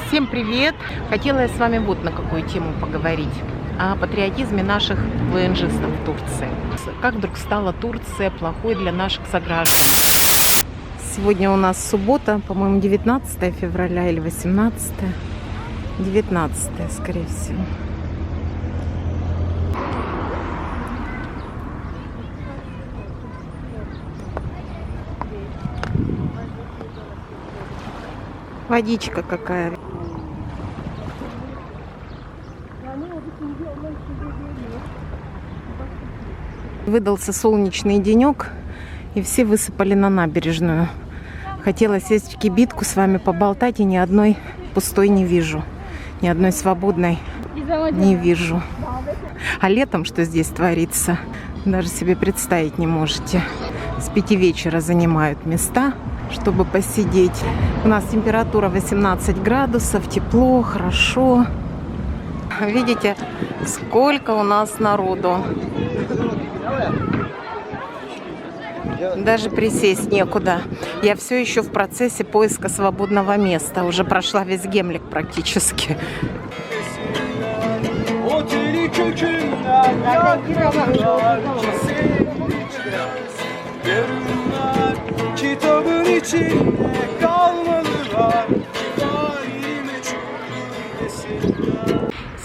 Всем привет! Хотела я с вами вот на какую тему поговорить. О патриотизме наших ВНЖистов в Турции. Как вдруг стала Турция плохой для наших сограждан? Сегодня у нас суббота, по-моему, 19 февраля или 18. 19, скорее всего. Водичка какая. Выдался солнечный денек, и все высыпали на набережную. Хотела сесть в кибитку, с вами поболтать, и ни одной пустой не вижу. Ни одной свободной не вижу. А летом что здесь творится, даже себе представить не можете. С 5 вечера занимают места, чтобы посидеть. У нас температура 18 градусов, тепло, хорошо. Видите, сколько у нас народу. Даже присесть некуда. Я все еще в процессе поиска свободного места. Уже прошла весь Гемлик практически.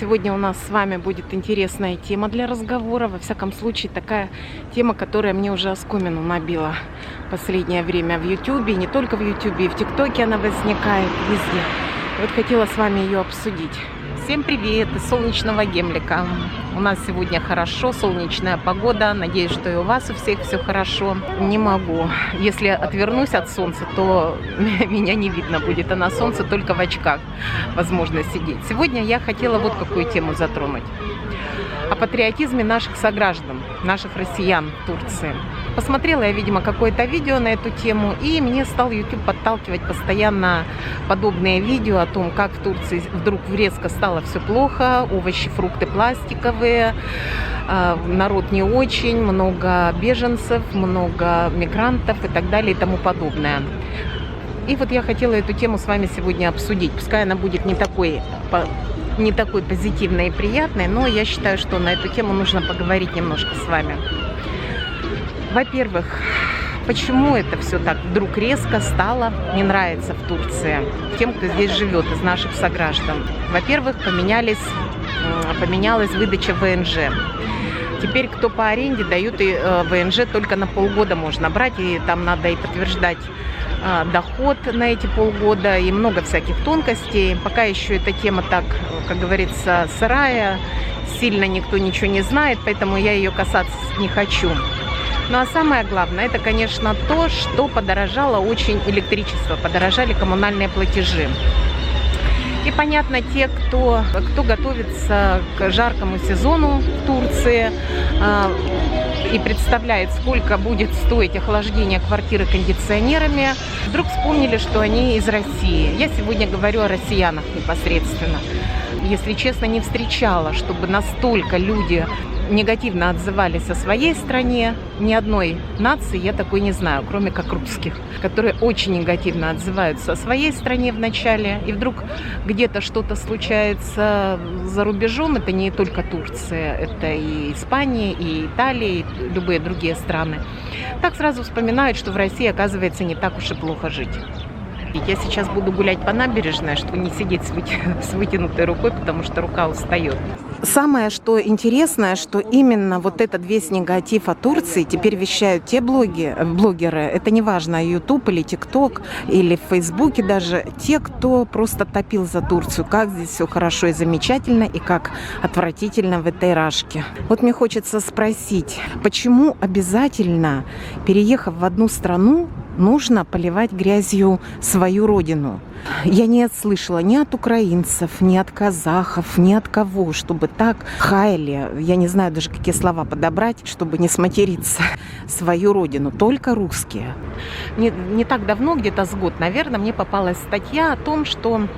Сегодня у нас с вами будет интересная тема для разговора. Во всяком случае, такая тема, которая мне уже оскомину набила в последнее время в Ютубе. Не только в Ютубе, и в ТикТоке она возникает везде. Вот хотела с вами ее обсудить. Всем привет из солнечного Гемлика. У нас сегодня хорошо, солнечная погода. Надеюсь, что и у вас у всех все хорошо. Не могу. Если отвернусь от солнца, то меня не видно будет. А на солнце только в очках возможно сидеть. Сегодня я хотела вот какую тему затронуть. О патриотизме наших сограждан, наших россиян в Турции. Посмотрела я, видимо, какое-то видео на эту тему, и мне стал YouTube подталкивать постоянно подобные видео о том, как в Турции вдруг резко стало все плохо, овощи, фрукты пластиковые, народ не очень, много беженцев, много мигрантов и так далее и тому подобное. И вот я хотела эту тему с вами сегодня обсудить. Пускай она будет не такой позитивной и приятной, но я считаю, что на эту тему нужно поговорить немножко с вами. Во-первых, почему это все так вдруг резко стало не нравится в Турции тем, кто здесь живет, из наших сограждан? Во-первых, поменялась выдача ВНЖ. Теперь кто по аренде дают и ВНЖ только на полгода можно брать, и там надо и подтверждать доход на эти полгода, и много всяких тонкостей. Пока еще эта тема так, как говорится, сырая, сильно никто ничего не знает, поэтому я ее касаться не хочу. Ну а самое главное, это, конечно, то, что подорожало очень электричество, подорожали коммунальные платежи. И понятно, те, кто готовится к жаркому сезону в Турции и представляет, сколько будет стоить охлаждение квартиры кондиционерами, вдруг вспомнили, что они из России. Я сегодня говорю о россиянах непосредственно. Если честно, не встречала, чтобы настолько люди негативно отзывались о своей стране. Ни одной нации я такой не знаю, кроме как русских, которые очень негативно отзываются о своей стране в начале, и вдруг где-то что-то случается за рубежом. Это не только Турция, это и Испания, и Италия, и любые другие страны. Так сразу вспоминают, что в России, оказывается, не так уж и плохо жить. Я сейчас буду гулять по набережной, чтобы не сидеть с вытянутой рукой, потому что рука устает. Самое, что интересное, что именно вот этот весь негатив о Турции теперь вещают те блогеры, это не важно, YouTube или TikTok, или в Фейсбуке даже, те, кто просто топил за Турцию, как здесь все хорошо и замечательно, и как отвратительно в этой рашке. Вот мне хочется спросить, почему обязательно, переехав в одну страну, нужно поливать грязью свою родину? Я не слышала ни от украинцев, ни от казахов, ни от кого, чтобы так хаяли, я не знаю даже какие слова подобрать, чтобы не сматериться, свою родину. Только русские. Не так давно, где-то с год, наверное, мне попалась статья о том, что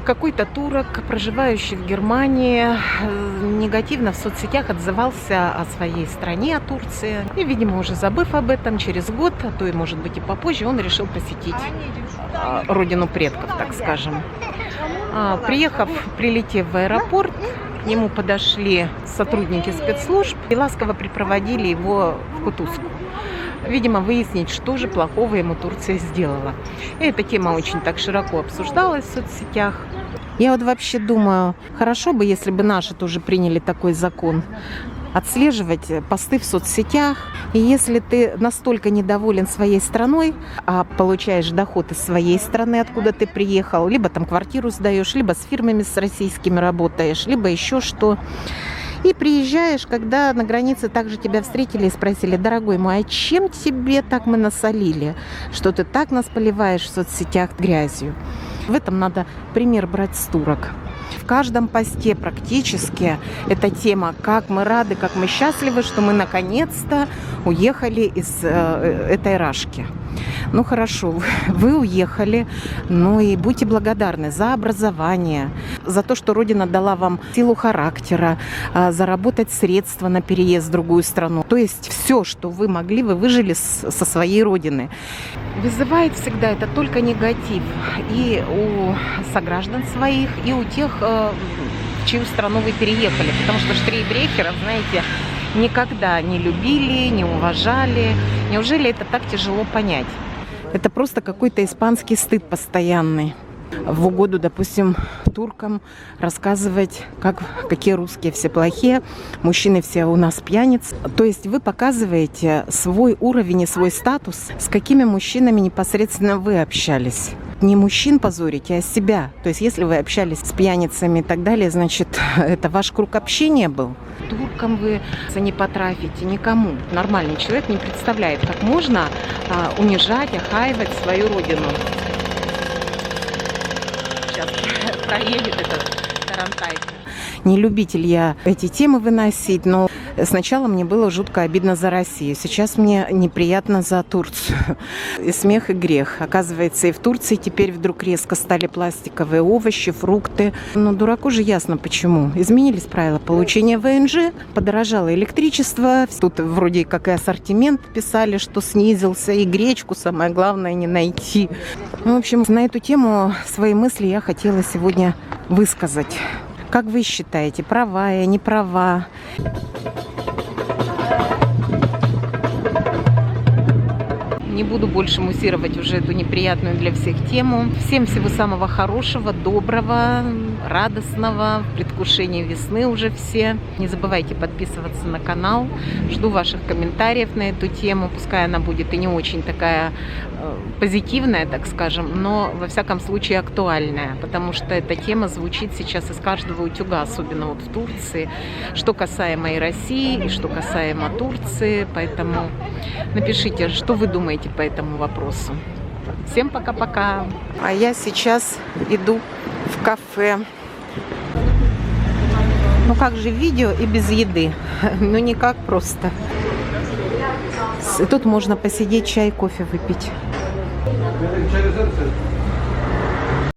Какой-то турок, проживающий в Германии, негативно в соцсетях отзывался о своей стране, о Турции. И, видимо, уже забыв об этом, через год, а то и, может быть, и попозже, он решил посетить родину предков, так скажем. Прилетев в аэропорт, к нему подошли сотрудники спецслужб и ласково припроводили его в Кутузку. Видимо, выяснить, что же плохого ему Турция сделала. И эта тема очень так широко обсуждалась в соцсетях. Я вот вообще думаю, хорошо бы, если бы наши тоже приняли такой закон. Отслеживать посты в соцсетях. И если ты настолько недоволен своей страной, а получаешь доход из своей страны, откуда ты приехал, либо там квартиру сдаешь, либо с фирмами с российскими работаешь, либо еще что, и приезжаешь, когда на границе также тебя встретили и спросили: дорогой мой, а чем тебе так мы насолили, что ты так нас поливаешь в соцсетях грязью? В этом надо пример брать с турок. В каждом посте практически эта тема, как мы рады, как мы счастливы, что мы наконец-то уехали из этой рашки. Ну хорошо, вы уехали, ну и будьте благодарны за образование, за то, что Родина дала вам силу характера, заработать средства на переезд в другую страну. То есть все, что вы могли, вы выжили со своей Родины. Вызывает всегда это только негатив и у сограждан своих, и у тех, в чью страну вы переехали. Потому что штрейхбрехеров, знаете, никогда не любили, не уважали. Неужели это так тяжело понять? Это просто какой-то испанский стыд постоянный. В угоду, допустим, туркам рассказывать, какие русские все плохие, мужчины все у нас пьяницы. То есть вы показываете свой уровень и свой статус, с какими мужчинами непосредственно вы общались. Не мужчин позорите, а себя. То есть если вы общались с пьяницами и так далее, значит, это ваш круг общения был. Туркам вы не потрафите никому. Нормальный человек не представляет, как можно унижать, охаивать свою родину. Сейчас проедет этот тарантайка. Не любитель я эти темы выносить, но сначала мне было жутко обидно за Россию. Сейчас мне неприятно за Турцию. И смех, и грех. Оказывается, и в Турции теперь вдруг резко стали пластиковые овощи, фрукты. Но дураку же ясно почему. Изменились правила получения ВНЖ, подорожало электричество. Тут вроде как и ассортимент писали, что снизился, и гречку, самое главное, не найти. Ну, в общем, на эту тему свои мысли я хотела сегодня высказать. Как вы считаете, права я, не права? Не буду больше муссировать уже эту неприятную для всех тему. Всем всего самого хорошего, доброго, радостного, в предвкушении весны уже все. Не забывайте подписываться на канал. Жду ваших комментариев на эту тему. Пускай она будет и не очень такая позитивная, так скажем, но во всяком случае актуальная, потому что эта тема звучит сейчас из каждого утюга, особенно вот в Турции, что касаемо и России, и что касаемо Турции. Поэтому напишите, что вы думаете по этому вопросу. Всем пока-пока. А я сейчас иду в кафе. Ну как же видео и без еды? Ну никак просто. И тут можно посидеть, чай, кофе выпить.